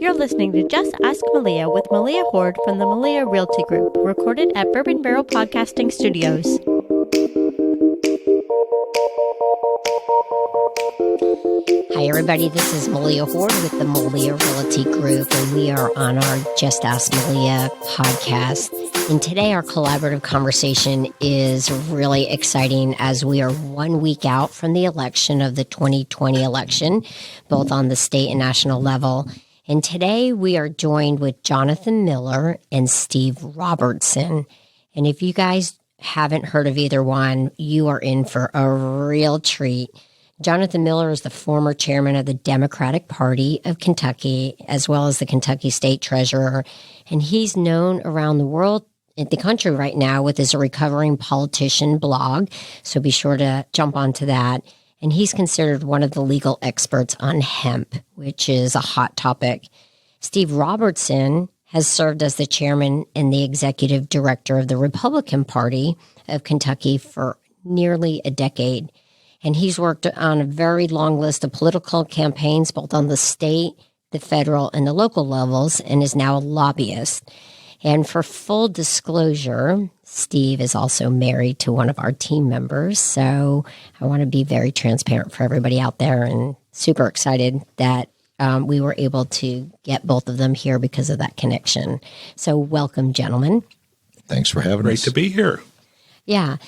You're listening to Just Ask Malia with Malia Horde from the Malia Realty Group, recorded at Bourbon Barrel Podcasting Studios. Hi, everybody. This is Malia Horde with the Malia Realty Group, and we are on our Just Ask Malia podcast. And today, our collaborative conversation is really exciting as we are 1 week out from the election of the 2020 election, both on the state and national level. And today, we are joined with Jonathan Miller and Steve Robertson. And if you guys haven't heard of either one, you are in for a real treat. Jonathan Miller is the former chairman of the Democratic Party of Kentucky, as well as the Kentucky State Treasurer. And he's known around the world, in the country right now, with his Recovering Politician blog. So be sure to jump onto that. And he's considered one of the legal experts on hemp, which is a hot topic. Steve Robertson has served as the chairman and the executive director of the Republican Party of Kentucky for nearly a decade. And he's worked on a very long list of political campaigns, both on the state, the federal, and the local levels, and is now a lobbyist. And for full disclosure, Steve is also married to one of our team members. So I want to be very transparent for everybody out there, and super excited that we were able to get both of them here because of that connection. So welcome, gentlemen. Thanks for having us. Great to be here. Yeah.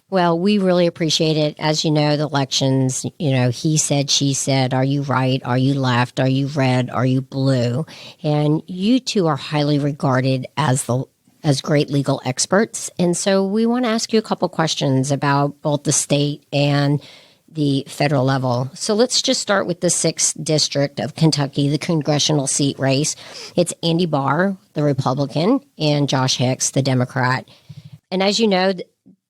Well, we really appreciate it. As you know, the elections, he said, she said, are you right? Are you left? Are you red? Are you blue? And you two are highly regarded as great legal experts. And so we want to ask you a couple questions about both the state and the federal level. So let's just start with the 6th District of Kentucky, the congressional seat race. It's Andy Barr, the Republican, and Josh Hicks, the Democrat. And as you know,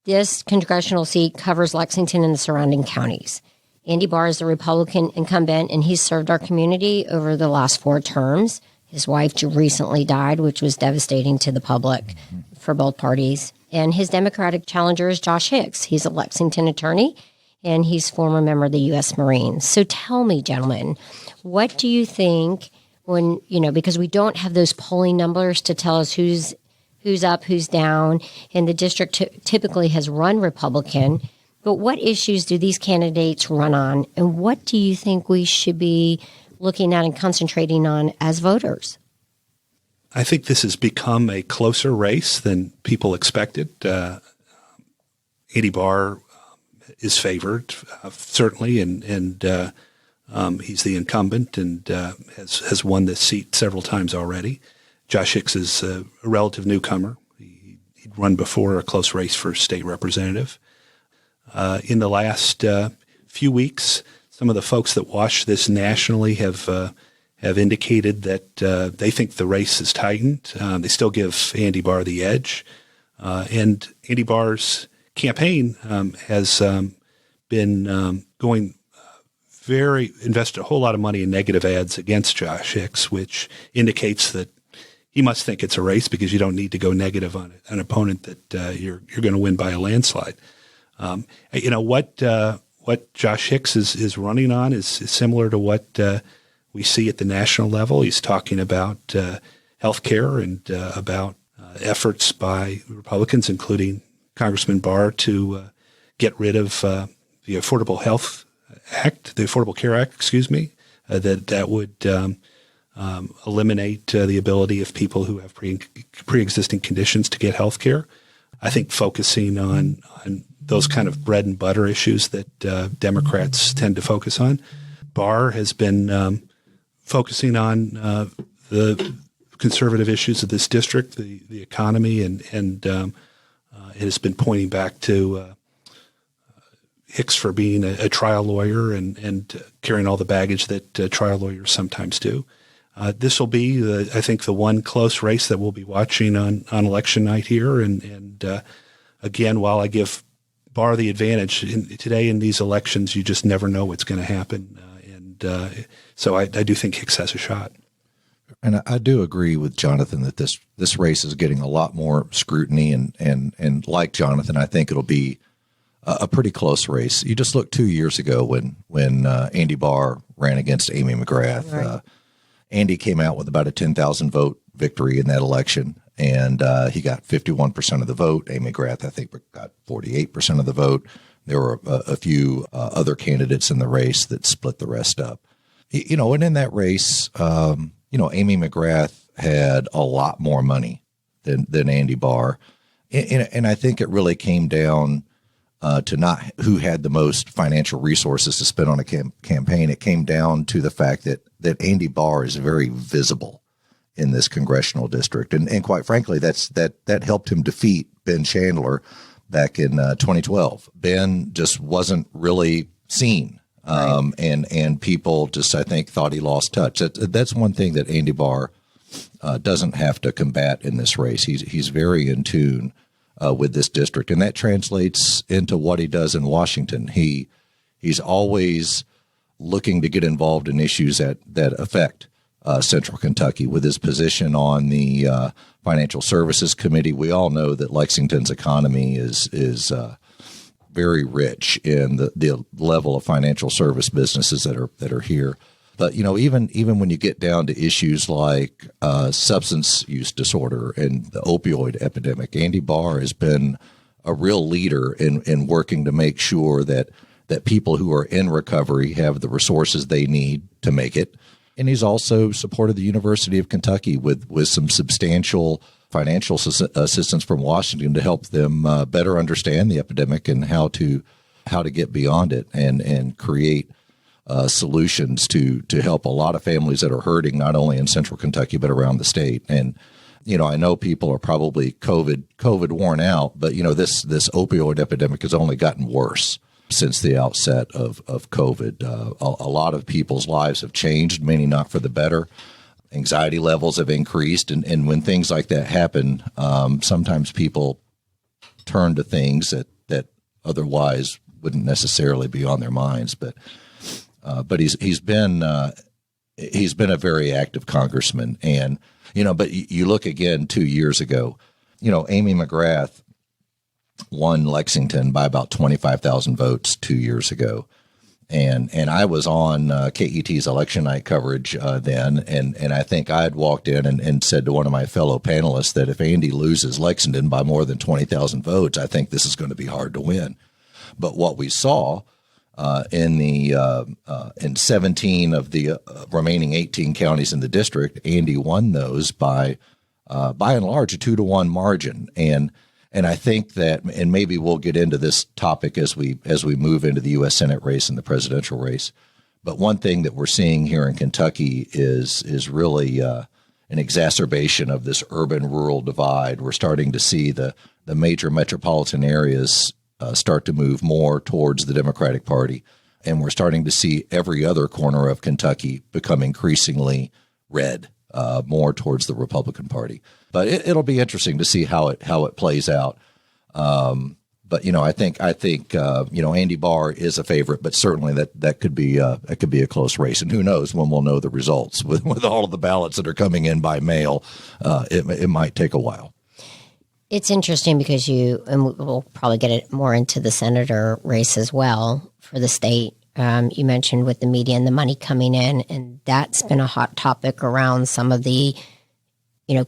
this congressional seat covers Lexington and the surrounding counties. Andy Barr is the Republican incumbent, and he's served our community over the last 4 terms. His wife recently died, which was devastating to the public for both parties. And his Democratic challenger is Josh Hicks. He's a Lexington attorney, and he's former member of the U.S. Marines. So tell me, gentlemen, what do you think when, because we don't have those polling numbers to tell us who's up, who's down, and the district typically has run Republican. But what issues do these candidates run on, and what do you think we should be looking at and concentrating on as voters? I think this has become a closer race than people expected. Andy Barr is favored, certainly, and he's the incumbent and has won this seat several times already. Josh Hicks is a relative newcomer. He'd run before a close race for state representative. In the last few weeks, some of the folks that watch this nationally have indicated that they think the race is tightened. They still give Andy Barr the edge. And Andy Barr's campaign has been invested a whole lot of money in negative ads against Josh Hicks, which indicates that he must think it's a race because you don't need to go negative on an opponent that you're going to win by a landslide. What Josh Hicks is running on is similar to what we see at the national level. He's talking about health care and about efforts by Republicans, including Congressman Barr, to get rid of the Affordable Care Act, that would eliminate the ability of people who have pre-existing conditions to get health care. I think focusing on those kind of bread and butter issues that Democrats tend to focus on. Barr has been focusing on the conservative issues of this district, the economy, and it has been pointing back to Hicks for being a trial lawyer and carrying all the baggage that trial lawyers sometimes do. This will be, I think, the one close race that we'll be watching on election night here. And again, while I give Barr the advantage today in these elections, you just never know what's going to happen. So I do think Hicks has a shot. And I do agree with Jonathan that this race is getting a lot more scrutiny. And like Jonathan, I think it'll be a pretty close race. You just look 2 years ago when Andy Barr ran against Amy McGrath. Right. Andy came out with about a 10,000 vote victory in that election, and he got 51% of the vote. Amy McGrath, I think, got 48% of the vote. There were a few other candidates in the race that split the rest up. And in that race, Amy McGrath had a lot more money than Andy Barr. And I think it really came down to not who had the most financial resources to spend on a campaign. It came down to the fact that Andy Barr is very visible in this congressional district. And quite frankly, that helped him defeat Ben Chandler back in 2012. Ben just wasn't really seen. Right. And people just, I think, thought he lost touch. That's one thing that Andy Barr doesn't have to combat in this race. He's very in tune with this district, and that translates into what he does in Washington. He's always looking to get involved in issues that affect Central Kentucky. With his position on the Financial Services Committee, we all know that Lexington's economy is very rich in the level of financial service businesses that are here. But even when you get down to issues like substance use disorder and the opioid epidemic, Andy Barr has been a real leader in working to make sure that people who are in recovery have the resources they need to make it. And he's also supported the University of Kentucky with some substantial financial assistance from Washington to help them better understand the epidemic and how to get beyond it and create solutions to help a lot of families that are hurting, not only in Central Kentucky but around the state. And I know people are probably COVID worn out, but this opioid epidemic has only gotten worse since the outset of COVID. A lot of people's lives have changed, many not for the better. Anxiety levels have increased, and when things like that happen, sometimes people turn to things that otherwise wouldn't necessarily be on their minds. But he's been a very active congressman, and But you look again 2 years ago, Amy McGrath won Lexington by about 25,000 votes 2 years ago. And I was on KET's election night coverage then, and I think I had walked in and said to one of my fellow panelists that if Andy loses Lexington by more than 20,000 votes, I think this is going to be hard to win. But what we saw in 17 of the remaining 18 counties in the district, Andy won those by and large a 2-to-1 margin. And I think that, and maybe we'll get into this topic as we move into the U.S. Senate race and the presidential race. But one thing that we're seeing here in Kentucky is really an exacerbation of this urban-rural divide. We're starting to see the major metropolitan areas start to move more towards the Democratic Party, and we're starting to see every other corner of Kentucky become increasingly red, more towards the Republican Party. But it'll be interesting to see how it plays out. But I think Andy Barr is a favorite, but certainly that could be a close race. And who knows when we'll know the results with all of the ballots that are coming in by mail. It might take a while. It's interesting because and we'll probably get it more into the senator race as well for the state. You mentioned with the media and the money coming in, and that's been a hot topic around some of the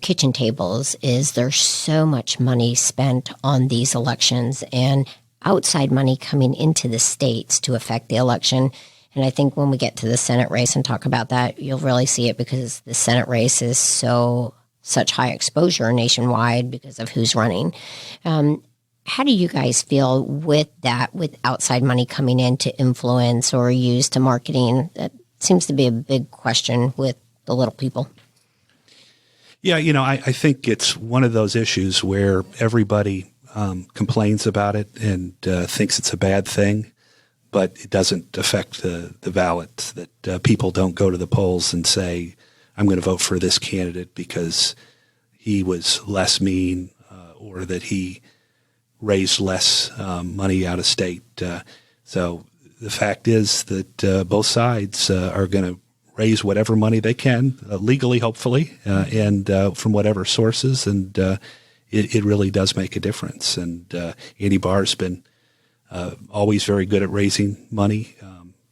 kitchen tables. Is there's so much money spent on these elections and outside money coming into the states to affect the election. And I think when we get to the Senate race and talk about that, you'll really see it because the Senate race is such high exposure nationwide because of who's running. How do you guys feel with that, with outside money coming in to influence or use to marketing? That seems to be a big question with the little people. Yeah, I think it's one of those issues where everybody complains about it and thinks it's a bad thing, but it doesn't affect the ballots, that people don't go to the polls and say, I'm going to vote for this candidate because he was less mean or that he raised less money out of state. So the fact is that both sides are going to raise whatever money they can, legally, hopefully, and from whatever sources. And it really does make a difference. And Andy Barr's been always very good at raising money,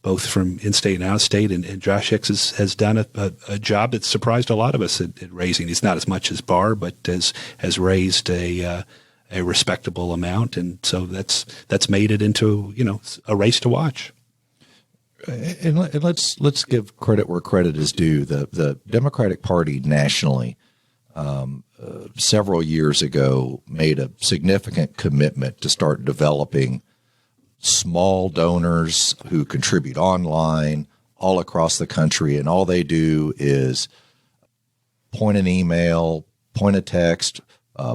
both from in-state and out-of-state. And Josh Hicks has done a job that surprised a lot of us at raising. It's not as much as Barr, but has raised a respectable amount. And so that's made it into, a race to watch. And let's give credit where credit is due. The Democratic Party nationally several years ago made a significant commitment to start developing small donors who contribute online all across the country, and all they do is point an email, point a text,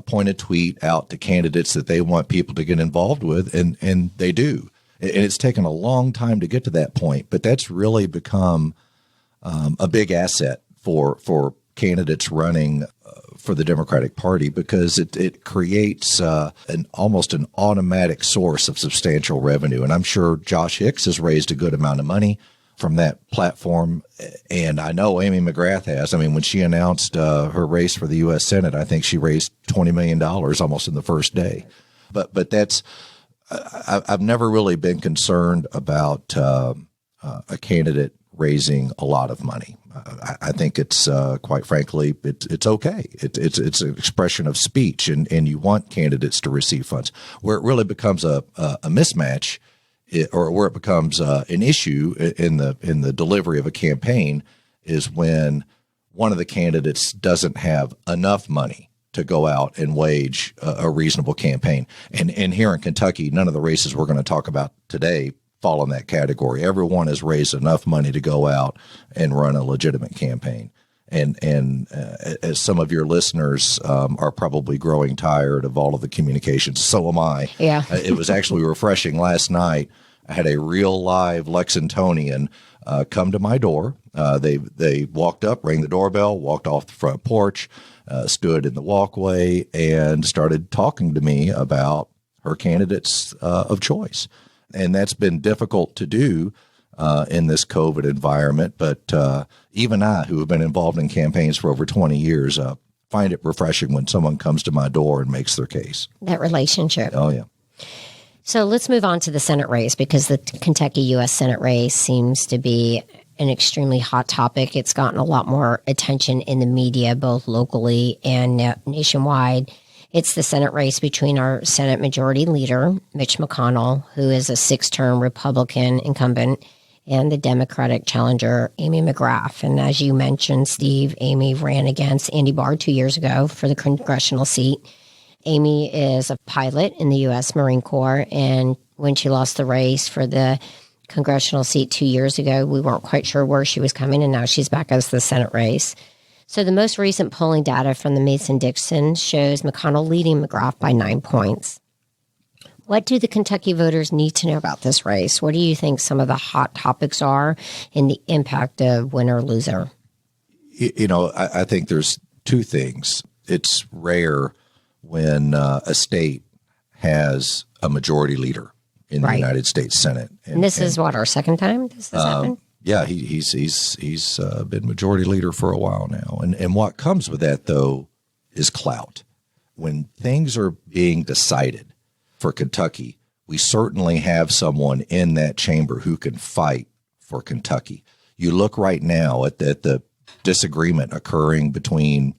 point a tweet out to candidates that they want people to get involved with, and they do. And it's taken a long time to get to that point, but that's really become a big asset for candidates running for the Democratic Party, because it creates almost an automatic source of substantial revenue. And I'm sure Josh Hicks has raised a good amount of money from that platform. And I know Amy McGrath has. I mean, when she announced her race for the U.S. Senate, I think she raised $20 million almost in the first day. But that's I've never really been concerned about a candidate raising a lot of money. I think it's quite frankly, it's okay. It's an expression of speech, and you want candidates to receive funds. Where it really becomes a mismatch, or where it becomes an issue in the delivery of a campaign, is when one of the candidates doesn't have enough money to go out and wage a reasonable campaign. And here in Kentucky, none of the races we're going to talk about today fall in that category. Everyone has raised enough money to go out and run a legitimate campaign. And as some of your listeners are probably growing tired of all of the communications, so am I. Yeah. It was actually refreshing last night. I had a real live Lexingtonian come to my door. They walked up, rang the doorbell, walked off the front porch, stood in the walkway, and started talking to me about her candidates of choice. And that's been difficult to do in this COVID environment. But even I, who have been involved in campaigns for over 20 years, find it refreshing when someone comes to my door and makes their case. That relationship. Oh, yeah. So let's move on to the Senate race, because the Kentucky U.S. Senate race seems to be an extremely hot topic. It's gotten a lot more attention in the media, both locally and nationwide. It's the Senate race between our Senate Majority Leader, Mitch McConnell, who is a 6-term Republican incumbent, and the Democratic challenger, Amy McGrath. And as you mentioned, Steve, Amy ran against Andy Barr 2 years ago for the congressional seat. Amy is a pilot in the U.S. Marine Corps, and when she lost the race for the congressional seat 2 years ago, we weren't quite sure where she was coming, and now she's back as the Senate race. So the most recent polling data from the Mason-Dixon shows McConnell leading McGrath by 9 points. What do the Kentucky voters need to know about this race? What do you think some of the hot topics are, and the impact of winner or loser? I think there's two things. It's rare when a state has a majority leader in the United States Senate. And this is what, our second time this has happened? Yeah, he's been majority leader for a while now. And what comes with that, though, is clout. When things are being decided for Kentucky, we certainly have someone in that chamber who can fight for Kentucky. You look right now at the disagreement occurring between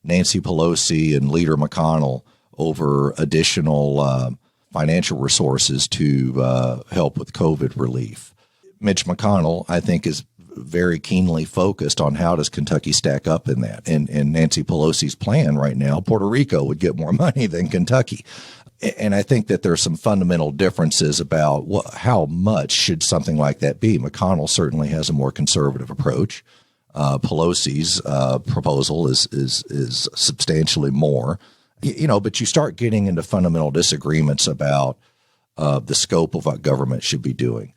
Nancy Pelosi and Leader McConnell over additional financial resources to help with COVID relief. Mitch McConnell, I think, is very keenly focused on how does Kentucky stack up in that. And Nancy Pelosi's plan right now, Puerto Rico would get more money than Kentucky. And I think that there are some fundamental differences about how much should something like that be. McConnell certainly has a more conservative approach. Pelosi's proposal is substantially more. But you start getting into fundamental disagreements about the scope of what government should be doing.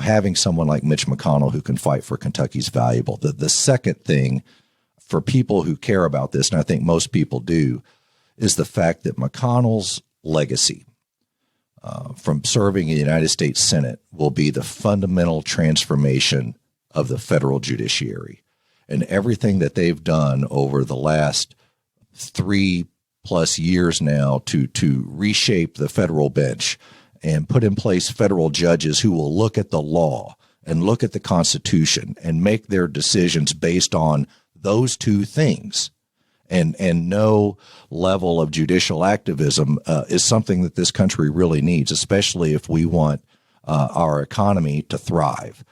Having someone like Mitch McConnell who can fight for Kentucky is valuable. The second thing for people who care about this, and I think most people do, is the fact that McConnell's legacy from serving in the United States Senate will be the fundamental transformation of the federal judiciary. And everything that they've done over the last 3+ years now to reshape the federal bench and put in place federal judges who will look at the law and look at the Constitution and make their decisions based on those two things, and no level of judicial activism is something that this country really needs, especially if we want our economy to thrive.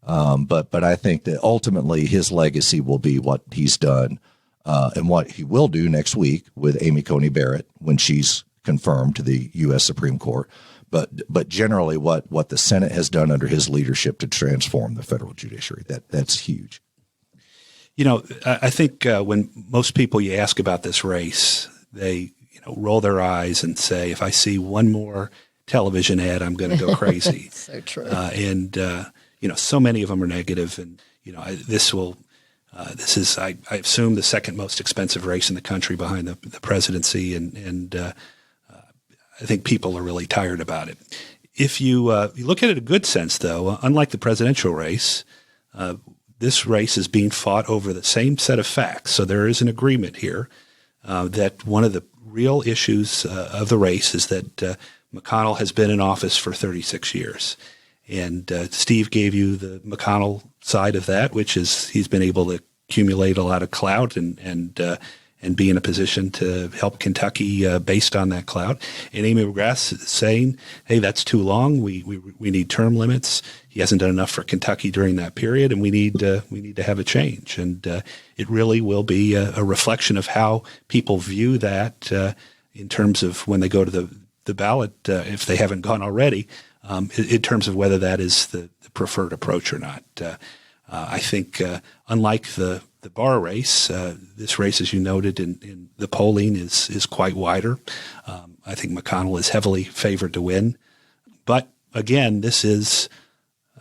But I think that ultimately his legacy will be what he's done and what he will do next week with Amy Coney Barrett when she's confirmed to the U.S. Supreme Court. But generally what the Senate has done under his leadership to transform the federal judiciary, that's huge. I think when most people you ask about this race, they roll their eyes and say, if I see one more television ad, I'm going to go crazy. So true. So many of them are negative, and this is I assume the second most expensive race in the country behind the presidency, and I think people are really tired about it. If you look at it in a good sense, though, unlike the presidential race, this race is being fought over the same set of facts. So there is an agreement here that one of the real issues of the race is that McConnell has been in office for 36 years. And Steve gave you the McConnell side of that, which is he's been able to accumulate a lot of clout and be in a position to help Kentucky based on that clout. And Amy McGrath saying, hey, that's too long. We need term limits. He hasn't done enough for Kentucky during that period, and we need to have a change. And it really will be a reflection of how people view that in terms of when they go to the ballot, if they haven't gone already, in terms of whether that is the preferred approach or not. I think unlike the bar race, this race, as you noted in the polling, is quite wider. I think McConnell is heavily favored to win. But again, this is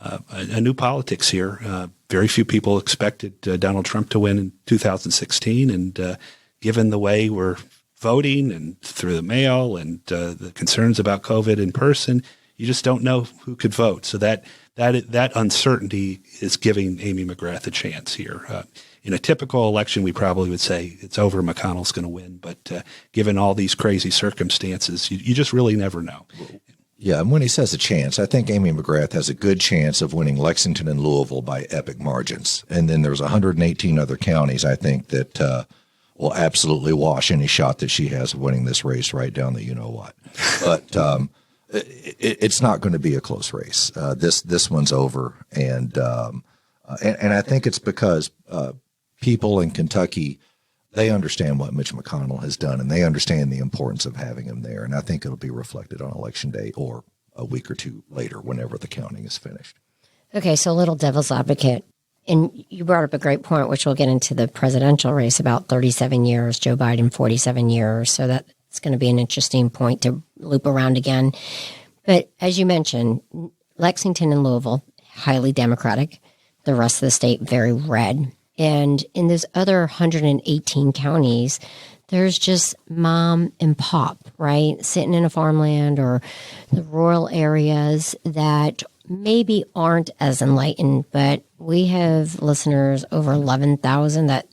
a new politics here. Very few people expected Donald Trump to win in 2016. And given the way we're voting and through the mail and the concerns about COVID in person, you just don't know who could vote. So that uncertainty is giving Amy McGrath a chance here. In a typical election, we probably would say it's over, McConnell's going to win. But given all these crazy circumstances, you just really never know. Yeah, and when he says a chance, I think Amy McGrath has a good chance of winning Lexington and Louisville by epic margins. And then there's 118 other counties, I think, that will absolutely wash any shot that she has of winning this race right down the you-know-what. But it's not going to be a close race. This one's over. And I think it's because people in Kentucky, they understand what Mitch McConnell has done, and they understand the importance of having him there. And I think it'll be reflected on Election Day or a week or two later, whenever the counting is finished. Okay, so a little devil's advocate. And you brought up a great point, which we'll get into the presidential race, about 37 years, Joe Biden, 47 years. So that's going to be an interesting point to loop around again. But as you mentioned, Lexington and Louisville, highly Democratic. The rest of the state, very red. And in those other 118 counties, there's just mom and pop, right? Sitting in a farmland or the rural areas that maybe aren't as enlightened, but we have listeners over 11,000 that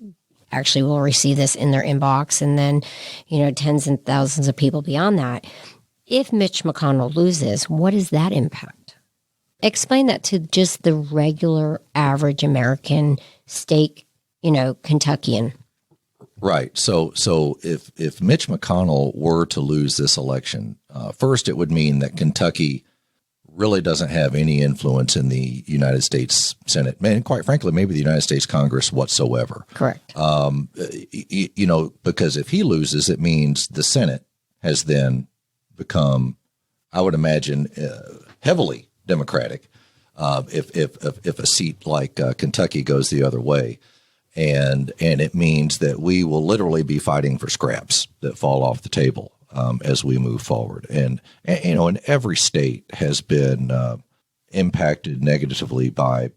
actually will receive this in their inbox, and then, tens and thousands of people beyond that. If Mitch McConnell loses, what is that impact? Explain that to just the regular average American stake, Kentuckian. Right. So if Mitch McConnell were to lose this election, first it would mean that Kentucky really doesn't have any influence in the United States Senate, and quite frankly, maybe the United States Congress whatsoever. Correct. Because if he loses, it means the Senate has then become, I would imagine, heavily Democratic. If a seat like Kentucky goes the other way, and it means that we will literally be fighting for scraps that fall off the table as we move forward. And every state has been impacted negatively by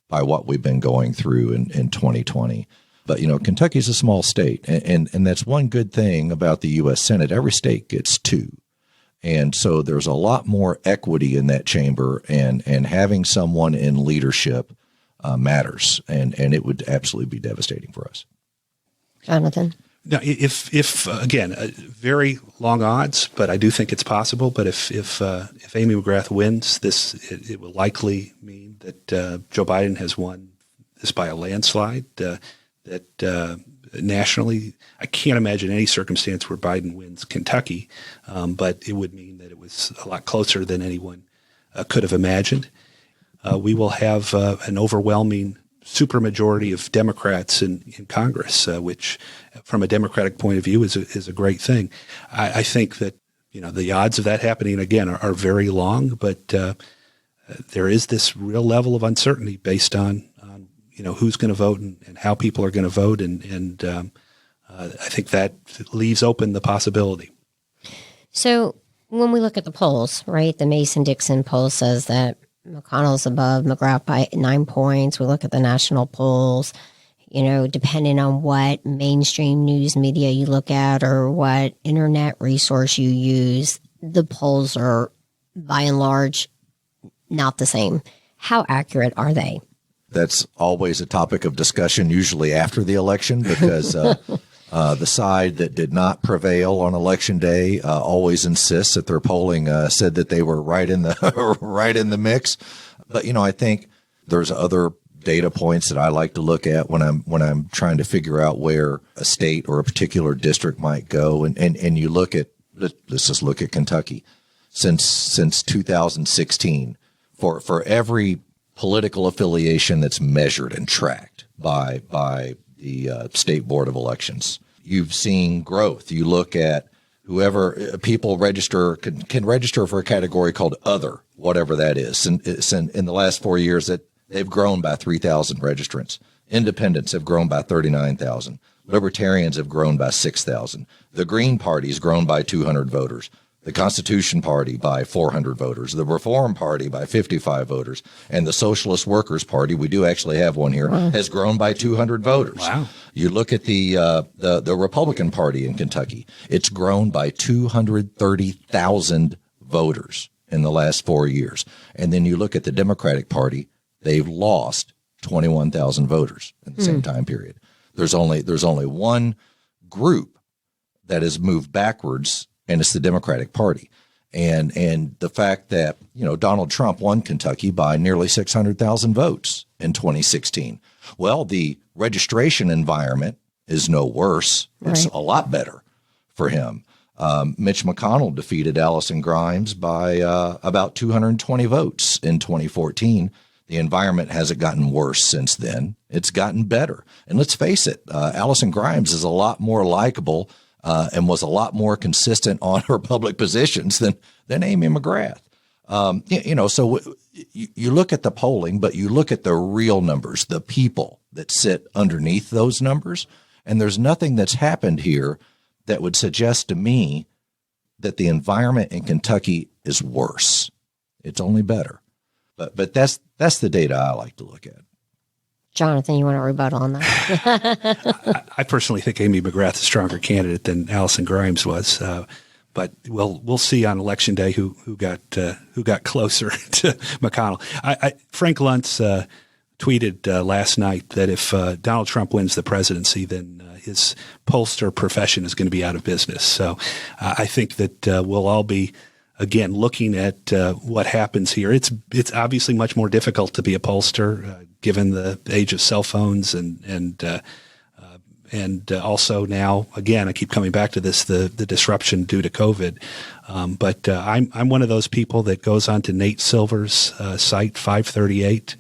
what we've been going through in 2020. But Kentucky's a small state, and that's one good thing about the U.S. Senate. Every state gets 2. And so there's a lot more equity in that chamber, and having someone in leadership matters, and it would absolutely be devastating for us. Jonathan? Now, if again, very long odds, but I do think it's possible. But if Amy McGrath wins this, it will likely mean that Joe Biden has won this by a landslide. That nationally, I can't imagine any circumstance where Biden wins Kentucky, but it would mean that it was a lot closer than anyone could have imagined. We will have an overwhelming supermajority of Democrats in Congress, which, from a Democratic point of view, is a great thing. I think that the odds of that happening again are very long, but there is this real level of uncertainty based on who's going to vote and how people are going to vote, and I think that leaves open the possibility. So when we look at the polls, right, the Mason-Dixon poll says that McConnell's above McGrath by 9 points. We look at the national polls, depending on what mainstream news media you look at or what internet resource you use, the polls are by and large not the same. How accurate are they? That's always a topic of discussion, usually after the election, because the side that did not prevail on election day always insists that their polling said that they were right in the mix. But I think there's other data points that I like to look at when I'm trying to figure out where a state or a particular district might go. And you look at, let's just look at Kentucky. Since 2016, for every political affiliation that's measured and tracked by the State Board of Elections, you've seen growth. You look at whoever people register can register for a category called other, whatever that is. And it's in the last 4 years that they've grown by 3,000 registrants. Independents have grown by 39,000. Libertarians have grown by 6,000. The Green Party has grown by 200 voters. The Constitution Party by 400 voters, the Reform Party by 55 voters, and the Socialist Workers Party, we do actually have one here, has grown by 200 voters. Wow. You look at the Republican Party in Kentucky, it's grown by 230,000 voters in the last 4 years. And then you look at the Democratic Party, they've lost 21,000 voters in the same time period. There's only one group that has moved backwards, and it's the Democratic Party. And the fact that, Donald Trump won Kentucky by nearly 600,000 votes in 2016. Well, the registration environment is no worse. It's a lot better for him. Mitch McConnell defeated Allison Grimes by about 220 votes in 2014. The environment hasn't gotten worse since then. It's gotten better. And let's face it, Allison Grimes is a lot more likable and was a lot more consistent on her public positions than Amy McGrath. So you look at the polling, but you look at the real numbers, the people that sit underneath those numbers, and there's nothing that's happened here that would suggest to me that the environment in Kentucky is worse. It's only better. But that's the data I like to look at. Jonathan, you want to rebuttal on that? I personally think Amy McGrath is a stronger candidate than Allison Grimes was, but we'll see on Election Day who got closer to McConnell. Frank Luntz tweeted last night that if Donald Trump wins the presidency, then his pollster profession is going to be out of business. So I think that we'll all be, again, looking at what happens here. It's obviously much more difficult to be a pollster given the age of cell phones and also now, again, I keep coming back to this, the disruption due to COVID. But I'm one of those people that goes on to Nate Silver's site, 538.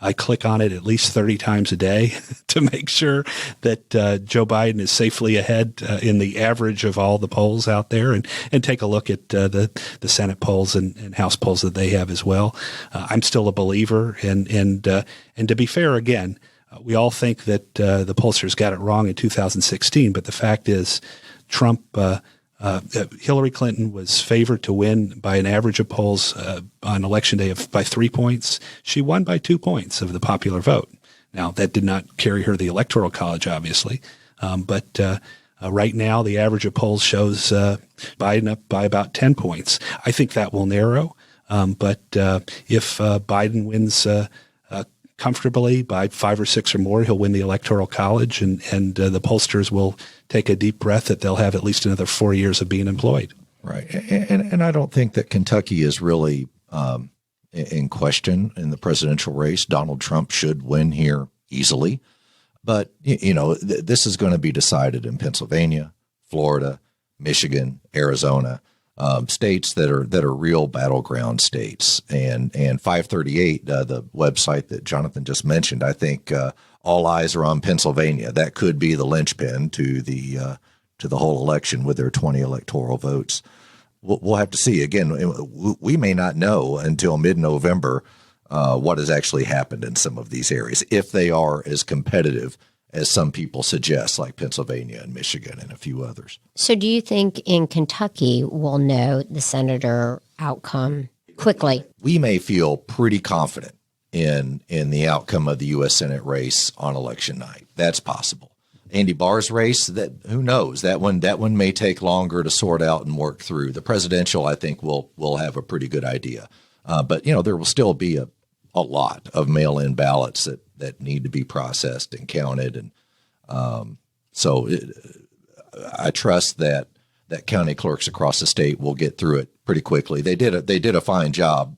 I click on it at least 30 times a day to make sure that Joe Biden is safely ahead in the average of all the polls out there, and take a look at the Senate polls and House polls that they have as well. I'm still a believer, and to be fair, again, we all think that the pollsters got it wrong in 2016, but the fact is, Hillary Clinton was favored to win by an average of polls on Election Day by 3 points. She won by 2 points of the popular vote. Now, that did not carry her the Electoral College, obviously, but right now the average of polls shows Biden up by about 10 points. I think that will narrow, but if Biden wins comfortably by 5 or 6 or more, he'll win the Electoral College, and the pollsters will take a deep breath that they'll have at least another 4 years of being employed. Right. And I don't think that Kentucky is really in question in the presidential race. Donald Trump should win here easily. But, this is going to be decided in Pennsylvania, Florida, Michigan, Arizona, states that are real battleground states. And 538, the website that Jonathan just mentioned, I think all eyes are on Pennsylvania. That could be the linchpin to the whole election with their 20 electoral votes. We'll have to see. Again, we may not know until mid-November what has actually happened in some of these areas, if they are as competitive as some people suggest, like Pennsylvania and Michigan and a few others. So do you think in Kentucky we'll know the senator outcome quickly? We may feel pretty confident in the outcome of the U.S. Senate race on election night. That's possible. Andy Barr's race, that who knows? That one may take longer to sort out and work through. The presidential, I think, we'll have a pretty good idea. But there will still be a lot of mail-in ballots that need to be processed and counted, and I trust that county clerks across the state will get through it pretty quickly. They did a fine job,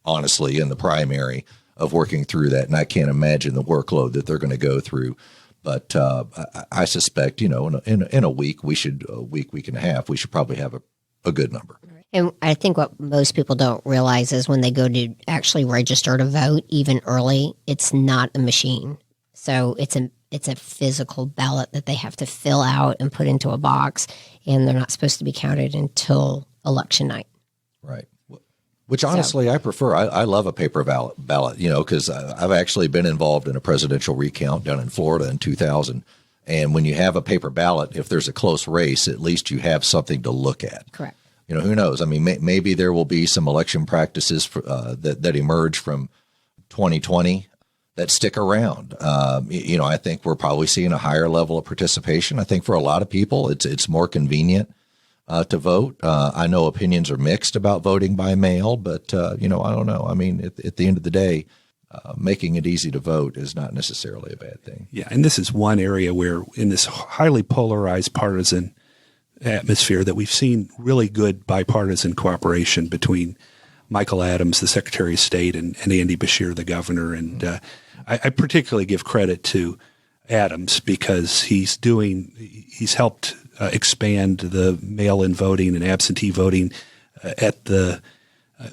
honestly, in the primary of working through that, and I can't imagine the workload that they're going to go through. But I suspect, in a week, week and a half, we should probably have a good number. And I think what most people don't realize is when they go to actually register to vote, even early, it's not a machine. So it's a physical ballot that they have to fill out and put into a box, and they're not supposed to be counted until election night. Right. Which honestly, I prefer. I love a paper ballot, because I've actually been involved in a presidential recount down in Florida in 2000. And when you have a paper ballot, if there's a close race, at least you have something to look at. Correct. Who knows? I mean, maybe there will be some election practices that emerge from 2020 that stick around. I think we're probably seeing a higher level of participation. I think for a lot of people, it's more convenient to vote. I know opinions are mixed about voting by mail, but I don't know. I mean, at the end of the day, making it easy to vote is not necessarily a bad thing. Yeah, and this is one area where, in this highly polarized partisan atmosphere, that we've seen really good bipartisan cooperation between Michael Adams, the Secretary of State, and Andy Beshear, the governor. And I particularly give credit to Adams because he's helped expand the mail-in voting and absentee voting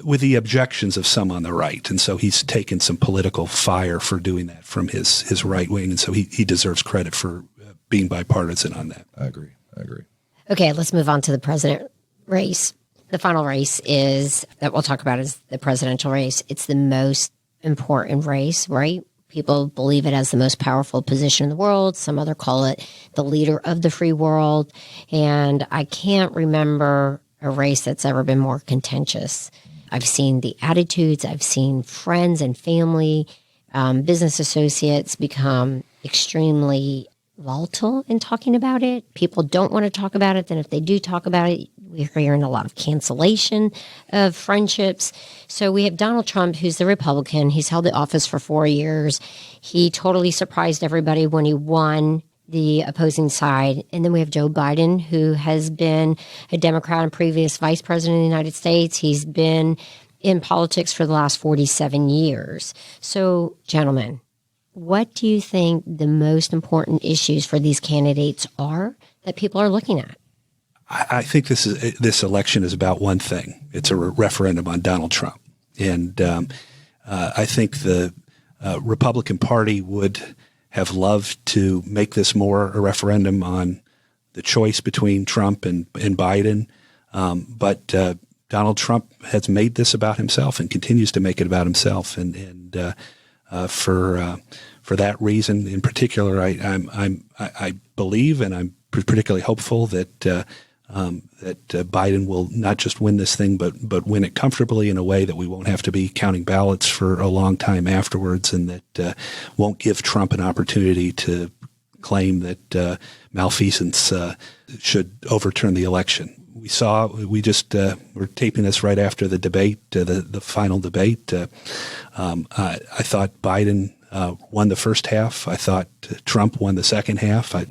with the objections of some on the right. And so he's taken some political fire for doing that from his right wing. And so he deserves credit for being bipartisan on that. I agree. Okay, let's move on to the president race. The final race that we'll talk about is the presidential race. It's the most important race, right? People believe it has the most powerful position in the world. Some other call it the leader of the free world. And I can't remember a race that's ever been more contentious. I've seen the attitudes. I've seen friends and family, business associates become extremely volatile in talking about it. People don't want to talk about it. Then if they do talk about it, we're hearing a lot of cancellation of friendships. So we have Donald Trump, who's the Republican. He's held the office for 4 years. He totally surprised everybody when he won the opposing side. And then we have Joe Biden, who has been a Democrat and previous vice president of the United States. He's been in politics for the last 47 years. So, gentlemen, what do you think the most important issues for these candidates are that people are looking at? I think this election is about one thing. It's a referendum on Donald Trump. And I think the Republican Party would have loved to make this more a referendum on the choice between Trump and Biden. But Donald Trump has made this about himself and continues to make it about himself. And for that reason in particular, I believe, and I'm particularly hopeful that Biden will not just win this thing, but win it comfortably in a way that we won't have to be counting ballots for a long time afterwards, and that won't give Trump an opportunity to claim that malfeasance should overturn the election. We're taping this right after the debate, the final debate. I thought Biden won the first half. I thought Trump won the second half. I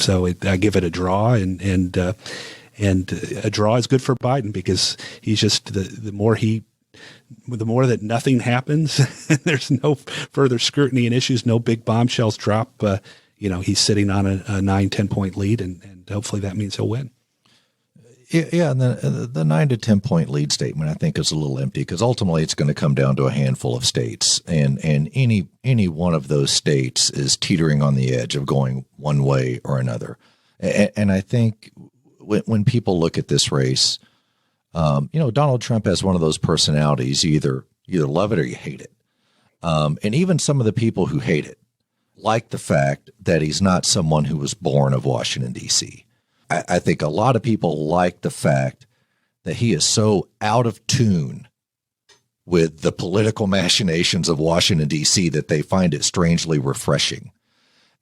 give it a draw, and a draw is good for Biden because he's just the more that nothing happens, there's no further scrutiny and issues, no big bombshells drop. He's sitting on a 9-10 point lead, and hopefully that means he'll win. Yeah, and the 9 to 10 point lead statement I think is a little empty because ultimately it's going to come down to a handful of states, and any one of those states is teetering on the edge of going one way or another. And I think when people look at this race, Donald Trump has one of those personalities. You either love it or you hate it, and even some of the people who hate it like the fact that he's not someone who was born of Washington, D.C. I think a lot of people like the fact that he is so out of tune with the political machinations of Washington, D.C. that they find it strangely refreshing.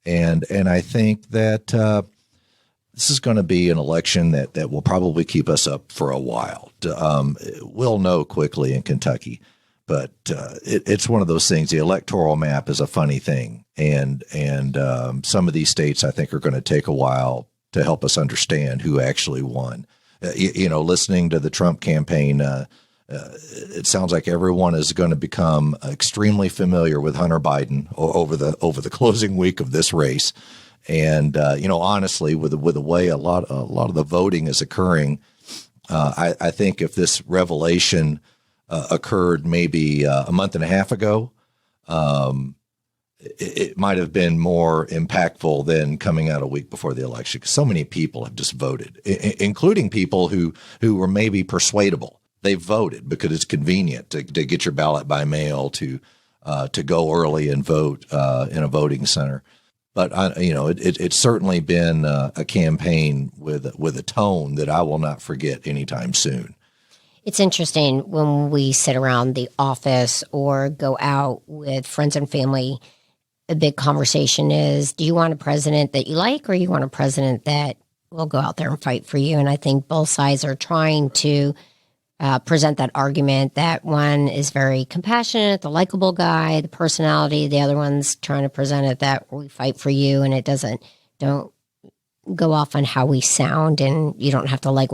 And I think that this is going to be an election that will probably keep us up for a while. We'll know quickly in Kentucky, but it's one of those things. The electoral map is a funny thing. And some of these states I think are going to take a while to help us understand who actually won. Listening to the Trump campaign, it sounds like everyone is going to become extremely familiar with Hunter Biden over the closing week of this race. And honestly, with the way a lot of the voting is occurring, I think if this revelation occurred maybe a month and a half ago, it might have been more impactful than coming out a week before the election, because so many people have just voted, including people who were maybe persuadable. They voted because it's convenient to get your ballot by mail, to go early and vote in a voting center. But it's certainly been a campaign with a tone that I will not forget anytime soon. It's interesting when we sit around the office or go out with friends and family. A big conversation is, do you want a president that you like, or you want a president that will go out there and fight for you? And I think both sides are trying to present that argument that one is very compassionate, the likable guy, the personality. The other one's trying to present it that we fight for you, and don't go off on how we sound, and you don't have to like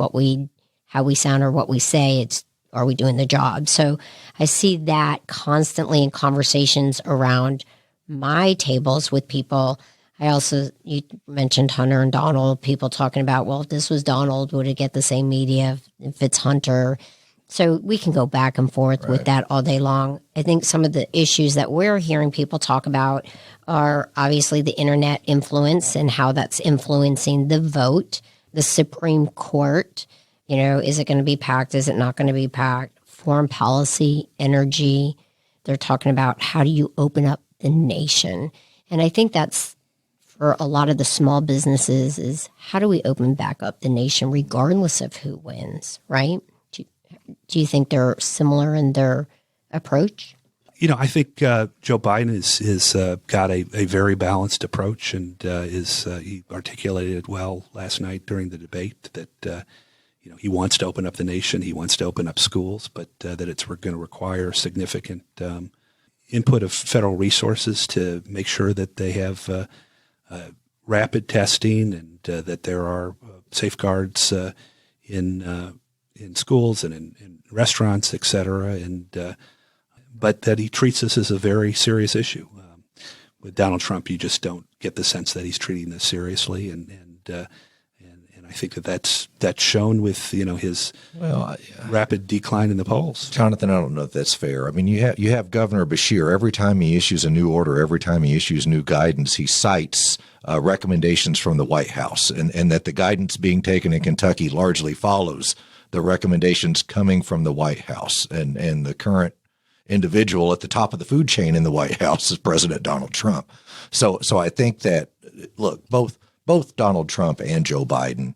how we sound or what we say. It's, are we doing the job? So I see that constantly in conversations around my tables with people. You mentioned Hunter and Donald, people talking about, well, if this was Donald, would it get the same media if it's Hunter? So we can go back and forth with that all day long. I think some of the issues that we're hearing people talk about are obviously the internet influence and how that's influencing the vote, the Supreme Court. Is it going to be packed? Is it not going to be packed? Foreign policy, energy. They're talking about how do you open up the nation? And I think that's for a lot of the small businesses is how do we open back up the nation regardless of who wins, right? Do you think they're similar in their approach? I think Joe Biden is got a very balanced approach, and he articulated it well last night during the debate that he wants to open up the nation, he wants to open up schools, but that it's going to require significant input of federal resources to make sure that they have rapid testing and that there are safeguards in schools and in restaurants, et cetera, but that he treats this as a very serious issue. With Donald Trump, you just don't get the sense that he's treating this seriously, and I think that's shown with his rapid decline in the polls. Jonathan, I don't know if that's fair. I mean, you have Governor Beshear. Every time he issues a new order, every time he issues new guidance, he cites recommendations from the White House, and that the guidance being taken in Kentucky largely follows the recommendations coming from the White House. And the current individual at the top of the food chain in the White House is President Donald Trump. So I think that, look, both Donald Trump and Joe Biden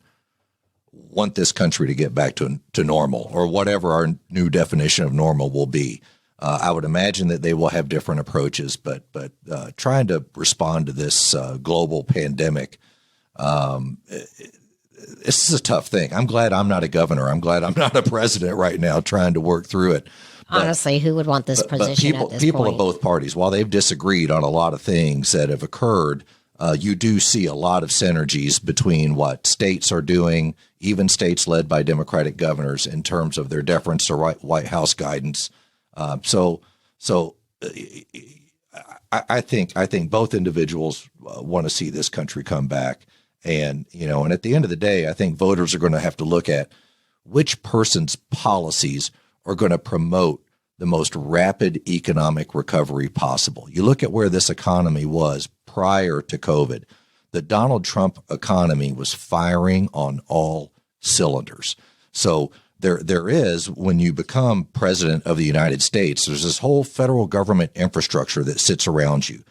want this country to get back to normal, or whatever our new definition of normal will be. I would imagine that they will have different approaches, but trying to respond to this global pandemic, this is a tough thing. I'm glad I'm not a governor. I'm glad I'm not a president right now trying to work through it. Honestly, who would want this position at this people point? of both parties, while they've disagreed on a lot of things that have occurred, you do see a lot of synergies between what states are doing, even states led by Democratic governors, in terms of their deference to White House guidance. So I think both individuals want to see this country come back, and at the end of the day, I think voters are going to have to look at which person's policies are going to promote the most rapid economic recovery possible. You look at where this economy was prior to COVID. The Donald Trump economy was firing on all cylinders. So there is, when you become president of the United States, there's this whole federal government infrastructure that sits around you.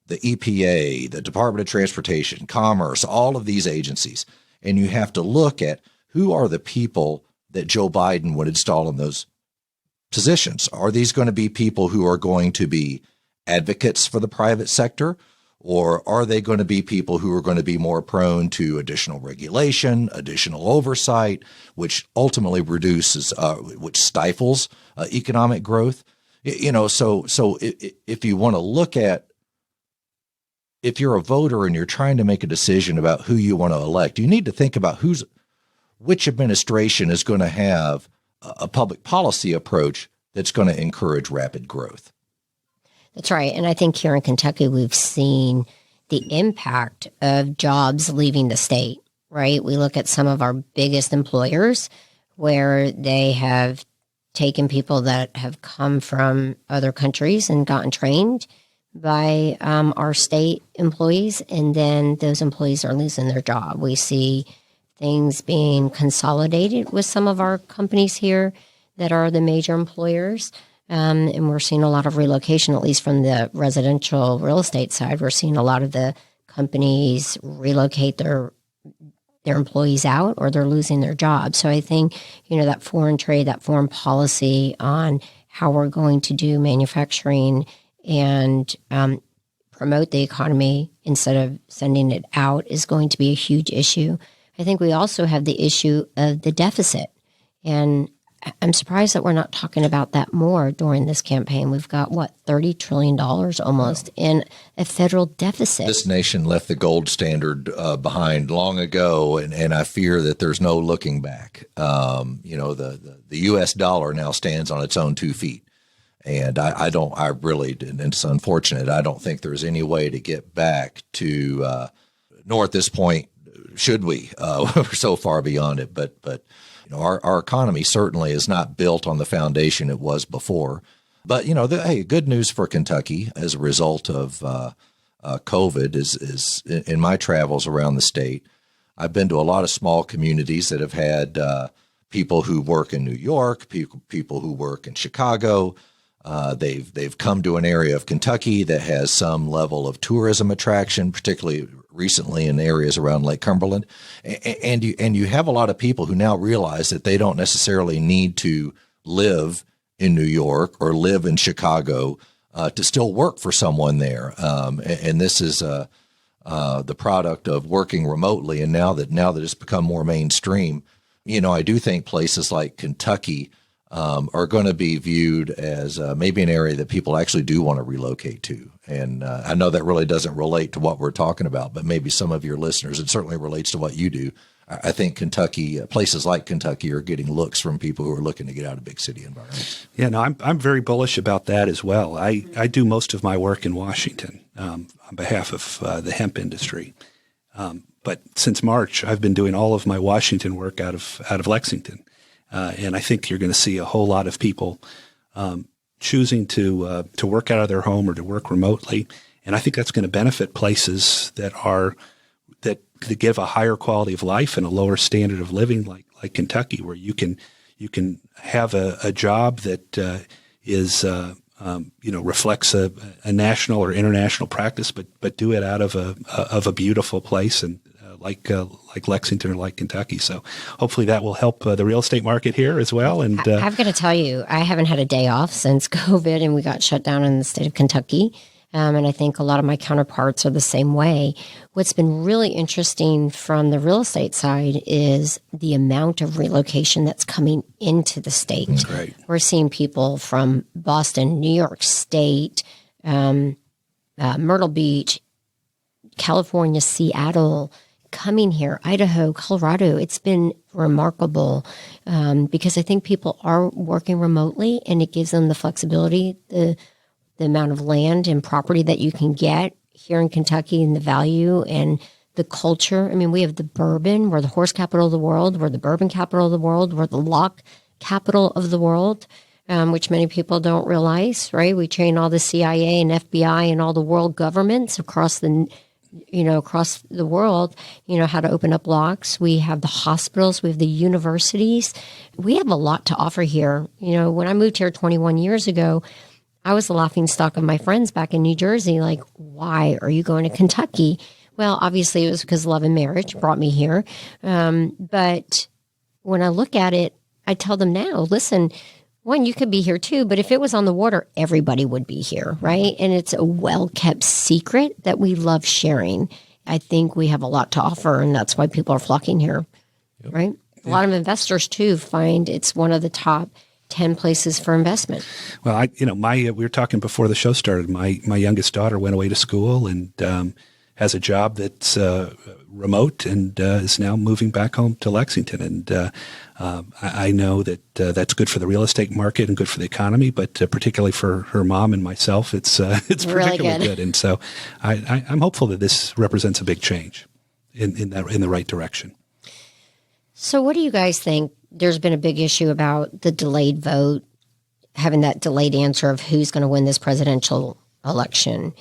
The EPA, the Department of Transportation, Commerce, all of these agencies. And you have to look at who are the people that Joe Biden would install in those positions. Are these going to be people who are going to be advocates for the private sector, or are they going to be people who are going to be more prone to additional regulation, additional oversight, which ultimately which stifles economic growth? So if you want to look at, if you're a voter and you're trying to make a decision about who you want to elect, you need to think about which administration is going to have a public policy approach that's going to encourage rapid growth. That's right. And I think here in Kentucky, we've seen the impact of jobs leaving the state, right? We look at some of our biggest employers where they have taken people that have come from other countries and gotten trained by our state employees, and then those employees are losing their job. We see things being consolidated with some of our companies here that are the major employers. And we're seeing a lot of relocation, at least from the residential real estate side. We're seeing a lot of the companies relocate their employees out, or they're losing their jobs. So I think, that foreign trade, that foreign policy on how we're going to do manufacturing and promote the economy instead of sending it out is going to be a huge issue. I think we also have the issue of the deficit. And I'm surprised that we're not talking about that more during this campaign. We've got, $30 trillion almost in a federal deficit. This nation left the gold standard behind long ago, and I fear that there's no looking back. The U.S. dollar now stands on its own 2 feet. And and it's unfortunate, I don't think there's any way to get back to, nor at this point should we. We're so far beyond it. But our economy certainly is not built on the foundation it was before. But, good news for Kentucky as a result of COVID is in my travels around the state, I've been to a lot of small communities that have had people who work in New York, people who work in Chicago. They've come to an area of Kentucky that has some level of tourism attraction, particularly recently in areas around Lake Cumberland. And you have a lot of people who now realize that they don't necessarily need to live in New York or live in Chicago to still work for someone there. And this is the product of working remotely. And now that it's become more mainstream, I do think places like Kentucky are going to be viewed as maybe an area that people actually do want to relocate to. And I know that really doesn't relate to what we're talking about, but maybe some of your listeners, it certainly relates to what you do. I think Kentucky, places like Kentucky, are getting looks from people who are looking to get out of big city environments. Yeah, no, I'm very bullish about that as well. I do most of my work in Washington on behalf of the hemp industry. But since March, I've been doing all of my Washington work out of Lexington. And I think you're going to see a whole lot of people choosing to work out of their home or to work remotely, and I think that's going to benefit places that give a higher quality of life and a lower standard of living, like Kentucky, where you can have a job that is reflects a national or international practice, but do it out of a beautiful place and like Lexington or like Kentucky. So hopefully that will help the real estate market here as well. And I've got to tell you, I haven't had a day off since COVID and we got shut down in the state of Kentucky. And I think a lot of my counterparts are the same way. What's been really interesting from the real estate side is the amount of relocation that's coming into the state. Right. We're seeing people from Boston, New York State, Myrtle Beach, California, Seattle, coming here, Idaho, Colorado. It's been remarkable because I think people are working remotely, and it gives them the flexibility, the amount of land and property that you can get here in Kentucky, and the value and the culture. I mean, we have the bourbon. We're the horse capital of the world. We're the bourbon capital of the world. We're the lock capital of the world, which many people don't realize, right? We train all the CIA and FBI and all the world governments across the world, how to open up locks. We have the hospitals, we have the universities. We have a lot to offer here. When I moved here 21 years ago, I was the laughingstock of my friends back in New Jersey. Like, why are you going to Kentucky? Well, obviously it was because love and marriage brought me here. But when I look at it, I tell them now, listen, one, you could be here too, but if it was on the water, everybody would be here, right? And it's a well-kept secret that we love sharing. I think we have a lot to offer, and that's why people are flocking here, right? A lot of investors too find it's one of the top 10 places for investment. Well, we were talking before the show started. My youngest daughter went away to school and has a job that's remote and is now moving back home to Lexington. And I know that that's good for the real estate market and good for the economy, but particularly for her mom and myself, it's really particularly good. And so I'm hopeful that this represents a big change in the right direction. So what do you guys think? There's been a big issue about the delayed vote, having that delayed answer of who's going to win this presidential election.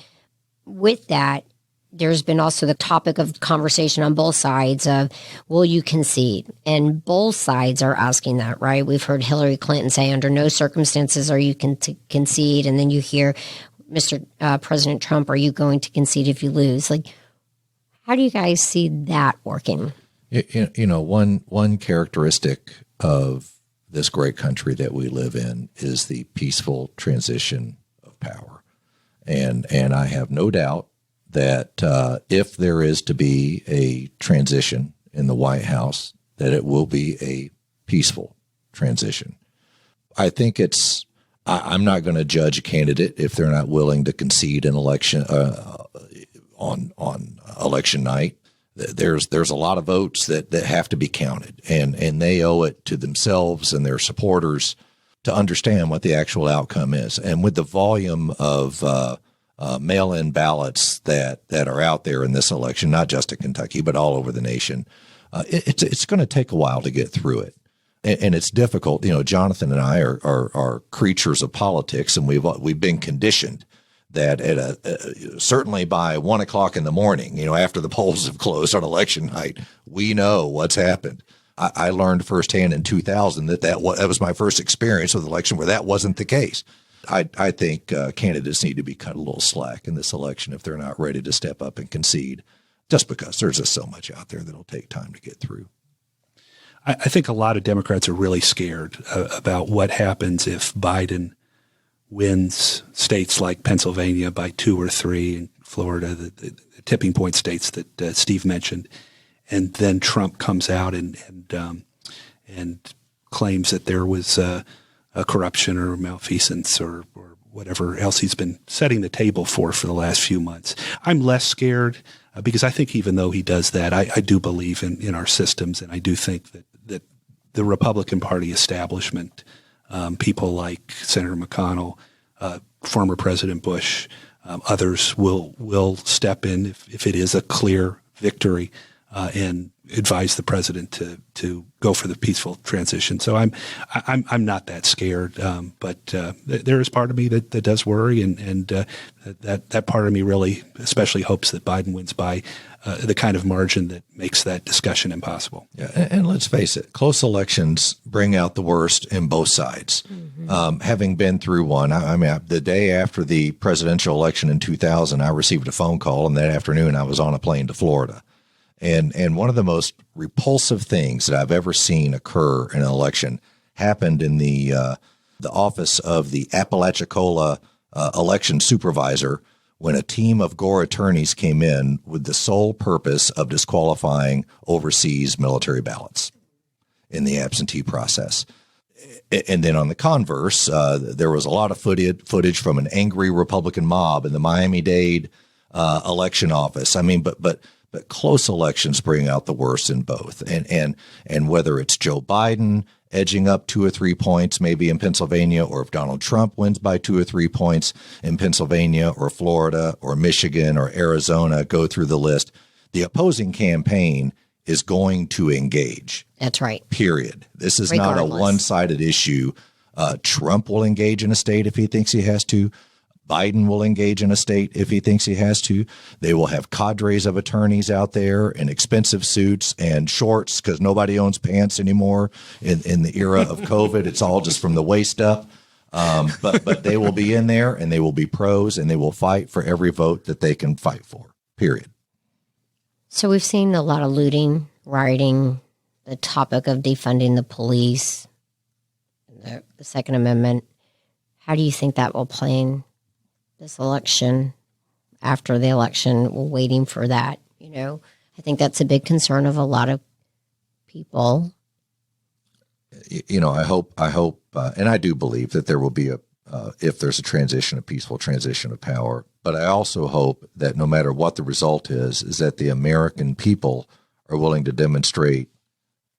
With that, there's been also the topic of conversation on both sides of, will you concede? And both sides are asking that, right? We've heard Hillary Clinton say, under no circumstances are you to concede. And then you hear Mr. President Trump, are you going to concede if you lose? Like, how do you guys see that working? One characteristic of this great country that we live in is the peaceful transition of power. And I have no doubt that if there is to be a transition in the White House, that it will be a peaceful transition. I think I'm not going to judge a candidate if they're not willing to concede an election on election night. There's a lot of votes that have to be counted, and they owe it to themselves and their supporters to understand what the actual outcome is. And with the volume of mail-in ballots that are out there in this election, not just in Kentucky, but all over the nation, it's going to take a while to get through it. And it's difficult. Jonathan and I are creatures of politics, and we've been conditioned that certainly by 1 o'clock in the morning, after the polls have closed on election night, we know what's happened. I learned firsthand in 2000 that was my first experience with election where that wasn't the case. I think candidates need to be cut a little slack in this election if they're not ready to step up and concede, just because there's just so much out there that'll take time to get through. I think a lot of Democrats are really scared about what happens if Biden wins states like Pennsylvania by 2 or 3, and Florida, the tipping point states that Steve mentioned, and then Trump comes out and claims that there was a corruption or malfeasance or whatever else he's been setting the table for the last few months. I'm less scared because I think even though he does that, I do believe in our systems, and I do think that the Republican Party establishment, people like Senator McConnell, former President Bush, others will step in if it is a clear victory and advise the president to go for the peaceful transition. So I'm not that scared, but there is part of me that does worry, and that part of me really especially hopes that Biden wins by the kind of margin that makes that discussion impossible. Yeah, and let's face it, close elections bring out the worst in both sides. Mm-hmm. Having been through one, the day after the presidential election in 2000, I received a phone call, and that afternoon I was on a plane to Florida. And one of the most repulsive things that I've ever seen occur in an election happened in the office of the Apalachicola election supervisor, when a team of Gore attorneys came in with the sole purpose of disqualifying overseas military ballots in the absentee process. And then on the converse, there was a lot of footage from an angry Republican mob in the Miami-Dade election office. I mean, but close elections bring out the worst in both. And whether it's Joe Biden edging up 2 or 3 points, maybe in Pennsylvania, or if Donald Trump wins by 2 or 3 points in Pennsylvania or Florida or Michigan or Arizona, go through the list, the opposing campaign is going to engage. That's right. Period. This is Regardless. not a one-sided issue. Trump will engage in a state if he thinks he has to. Biden will engage in a state if he thinks he has to. They will have cadres of attorneys out there in expensive suits and shorts because nobody owns pants anymore in the era of COVID. It's all just from the waist up. But they will be in there, and they will be pros, and they will fight for every vote that they can fight for, period. So we've seen a lot of looting, rioting, the topic of defunding the police, the Second Amendment. How do you think that will play in this election, after the election? We're waiting for that. I think that's a big concern of a lot of people. I hope, and I do believe that there will be if there's a peaceful transition of power. But I also hope that no matter what the result is that the American people are willing to demonstrate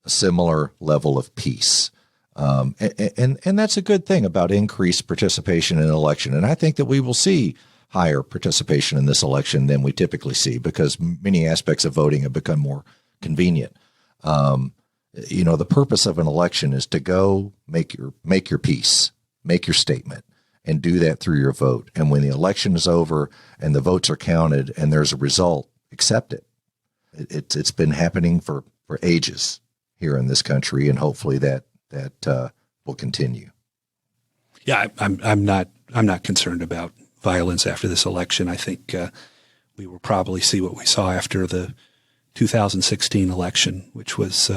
a similar level of peace. And that's a good thing about increased participation in an election. And I think that we will see higher participation in this election than we typically see because many aspects of voting have become more convenient. The purpose of an election is to go make your peace, make your statement, and do that through your vote. And when the election is over and the votes are counted and there's a result, accept it. It's been happening for ages here in this country, and hopefully that will continue. Yeah, I'm not concerned about violence after this election. I think we will probably see what we saw after the 2016 election, which was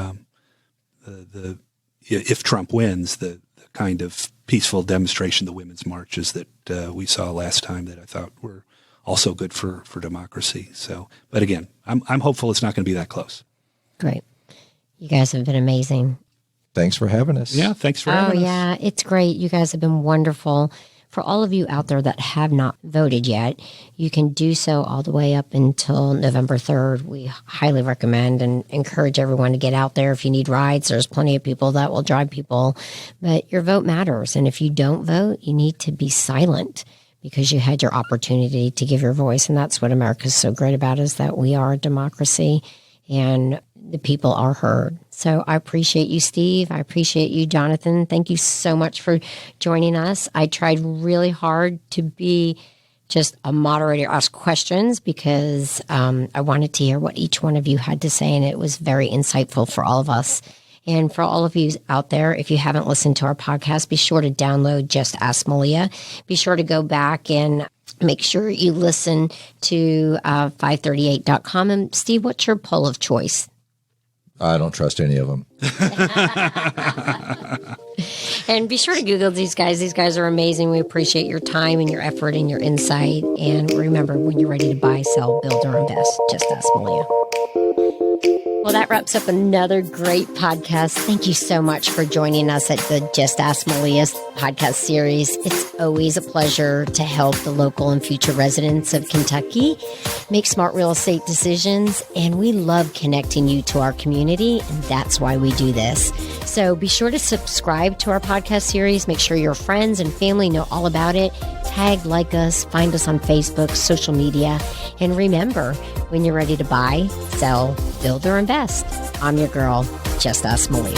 if Trump wins, the kind of peaceful demonstration, the women's marches that we saw last time that I thought were also good for democracy. So, but again, I'm hopeful it's not going to be that close. Great. You guys have been amazing. Thanks for having us. Yeah, thanks for having us. Oh, yeah, it's great. You guys have been wonderful. For all of you out there that have not voted yet, you can do so all the way up until November 3rd. We highly recommend and encourage everyone to get out there. If you need rides, there's plenty of people that will drive people. But your vote matters. And if you don't vote, you need to be silent because you had your opportunity to give your voice. And that's what America's so great about, is that we are a democracy and the people are heard. So I appreciate you, Steve. I appreciate you, Jonathan. Thank you so much for joining us. I tried really hard to be just a moderator, ask questions, because I wanted to hear what each one of you had to say, and it was very insightful for all of us. And for all of you out there, if you haven't listened to our podcast, be sure to download Just Ask Malia. Be sure to go back and make sure you listen to 538.com. And Steve, what's your poll of choice? I don't trust any of them. And be sure to Google these guys. These guys are amazing. We appreciate your time and your effort and your insight. And remember, when you're ready to buy, sell, build, or invest, just ask Malia. Well, that wraps up another great podcast. Thank you so much for joining us at the Just Ask Malia podcast series. It's always a pleasure to help the local and future residents of Kentucky make smart real estate decisions. And we love connecting you to our community. And that's why we do this. So be sure to subscribe to our podcast series. Make sure your friends and family know all about it. Tag, like us, find us on Facebook, social media. And remember, when you're ready to buy, sell, build, or invest, I'm your girl, Just Ask Malia.